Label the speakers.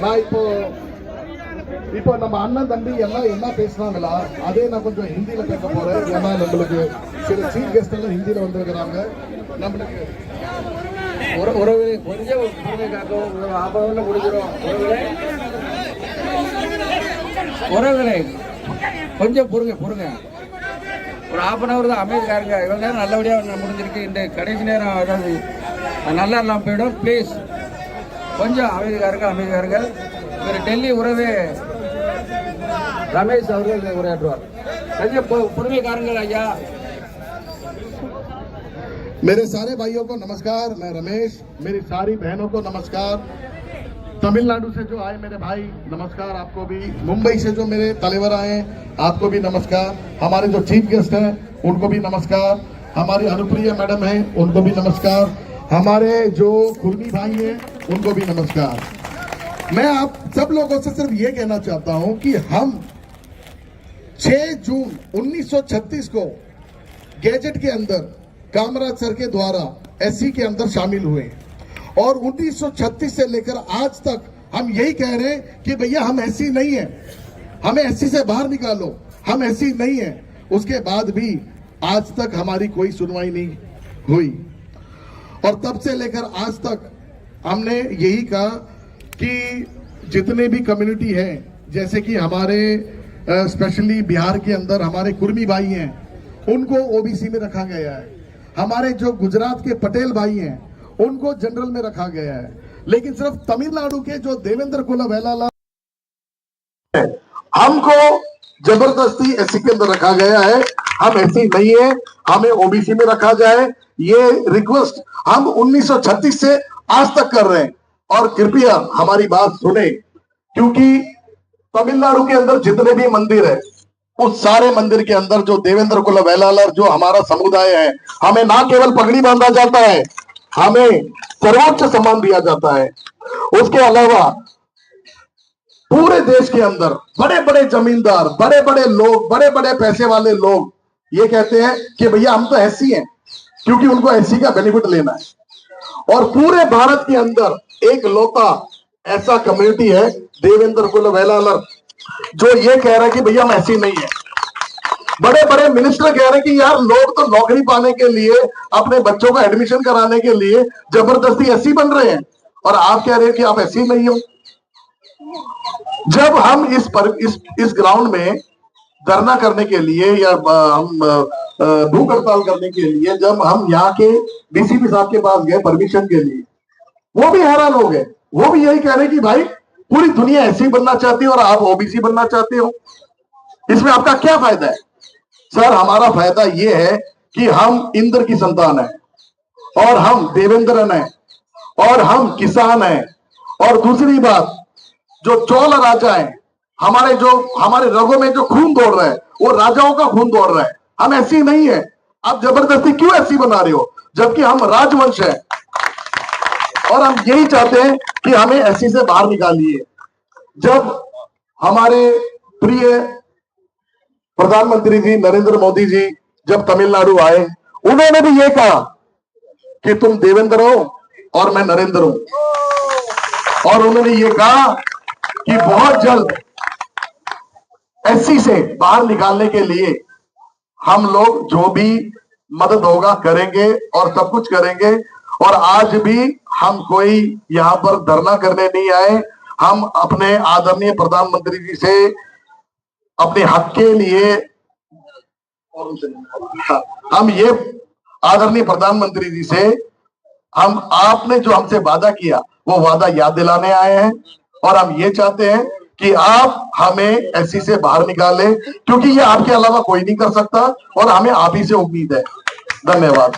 Speaker 1: நான் இப்போ நம்ம அண்ணன் தம்பி எல்லாம் என்ன பேசுறாங்களா அதே நான் கொஞ்சம் ஹிந்தியில பேச போறேன். ஏன்னா நம்மளுக்கு சில சீஃப் கெஸ்ட் எல்லாம் ஹிந்தியில வந்திருக்கிறாங்க. நம்மளுக்கு
Speaker 2: உறவு கொஞ்சம் ஆபத்தில் முடிஞ்சிடும். உறவுகளை கொஞ்சம் பொறுங்க. ஒரு ½ தான் அமைதிக்காருங்க. இவ்வளோ நேரம் நல்லபடியாக முடிஞ்சிருக்கு. இந்த கடைசி நேரம் அதாவது நல்லா இல்லாமல் போயிடும். ப்ளீஸ் கொஞ்சம் அமைதிக்காருங்க. இவர் டெல்லி உறவு ரமேஷ் அவர்கள் உரையாற்றுவார். கொஞ்சம் பொறுமைக்காரங்கள் ஐயா.
Speaker 1: मेरे सारे भाइयों को नमस्कार. मैं रमेश. मेरी सारी बहनों को नमस्कार. तमिलनाडु से जो आए मेरे भाई नमस्कार आपको भी. मुंबई से जो मेरे तलेवर आए आपको भी नमस्कार. हमारे जो चीफ गेस्ट हैं उनको भी नमस्कार. हमारी अनुप्रिया मैडम हैं उनको भी नमस्कार. हमारे जो कुर्मी भाई हैं उनको भी नमस्कार. मैं आप सब लोगों से सिर्फ ये कहना चाहता हूं कि हम 6 जून 1936 को गैजेट के अंदर कामराज सर के द्वारा एससी के अंदर शामिल हुए और 1936 से लेकर आज तक हम यही कह रहे हैं कि भैया हम एससी नहीं है, हमें एससी से बाहर निकालो, हम एससी नहीं है. उसके बाद भी आज तक हमारी कोई सुनवाई नहीं हुई और तब से लेकर आज तक हमने यही कहा कि जितने भी कम्युनिटी हैं, जैसे कि हमारे स्पेशली बिहार के अंदर हमारे कुर्मी भाई हैं उनको ओबीसी में रखा गया है. हमारे जो गुजरात के पटेल भाई हैं उनको जनरल में रखा गया है. लेकिन सिर्फ तमिलनाडु के जो देवेंद्र कुलवेलाला हमको जबरदस्ती एससी के अंदर रखा गया है. हम एससी नहीं है, हमें ओबीसी में रखा जाए. ये रिक्वेस्ट हम 1936 से आज तक कर रहे हैं और कृपया हमारी बात सुने, क्योंकि तमिलनाडु के अंदर जितने भी मंदिर है उस सारे मंदिर के अंदर जो देवेंद्र कुलवेलाला जो हमारा समुदाय है, हमें ना केवल पगड़ी बांधा जाता है, हमें सर्वोच्च सम्मान दिया जाता है. उसके अलावा पूरे देश के अंदर बड़े बड़े जमींदार, बड़े बड़े लोग, बड़े बड़े पैसे वाले लोग ये कहते हैं कि भैया हम तो एससी हैं, क्योंकि उनको एससी का बेनिफिट लेना है. और पूरे भारत के अंदर एक लौता ऐसा कम्युनिटी है देवेंद्र कुलवेलाला जो ये कह रहा है कि भैया हम ऐसी नहीं है. बड़े बड़े मिनिस्टर कह रहे हैं कि यार लोग तो नौकरी पाने के लिए, अपने बच्चों का एडमिशन कराने के लिए जबरदस्ती ऐसी बन रहे हैं और आप कह रहे हैं कि आप ऐसी नहीं हो. जब हम इस ग्राउंड में धरना करने के लिए या हम भूख हड़ताल करने के लिए जब हम यहाँ के डीसीपी साहब के पास गए परमिशन के लिए, वो भी हैरान हो गए. वो भी यही कह रहे हैं कि भाई पूरी दुनिया ऐसी बनना चाहती है और आप ओबीसी बनना चाहते हो, इसमें आपका क्या फायदा है? सर हमारा फायदा ये है कि हम इंद्र की संतान है और हम देवेंद्रन है और हम किसान है. और दूसरी बात, जो चोल राजा है, हमारे रगों में जो खून दौड़ रहा है वो राजाओं का खून दौड़ रहा है. हम ऐसी नहीं है. आप जबरदस्ती क्यों ऐसी बना रहे हो जबकि हम राजवंश है और हम यही चाहते हैं कि हमें एससी से बाहर निकालिए. जब हमारे प्रिय प्रधानमंत्री जी नरेंद्र मोदी जी जब तमिलनाडु आए, उन्होंने भी ये कहा कि तुम देवेंद्र हो और मैं नरेंद्र हूं. और उन्होंने ये कहा कि बहुत जल्द एससी से बाहर निकालने के लिए हम लोग जो भी मदद होगा करेंगे और सब कुछ करेंगे. और आज भी हम कोई यहाँ पर धरना करने नहीं आए. हम अपने आदरणीय प्रधानमंत्री जी से अपने हक के लिए हम ये आदरणीय प्रधानमंत्री जी से हम आपने जो हमसे वादा किया वो वादा याद दिलाने आए हैं. और हम ये चाहते हैं कि आप हमें एससी से बाहर निकालें, क्योंकि ये आपके अलावा कोई नहीं कर सकता और हमें आप ही से उम्मीद है. धन्यवाद.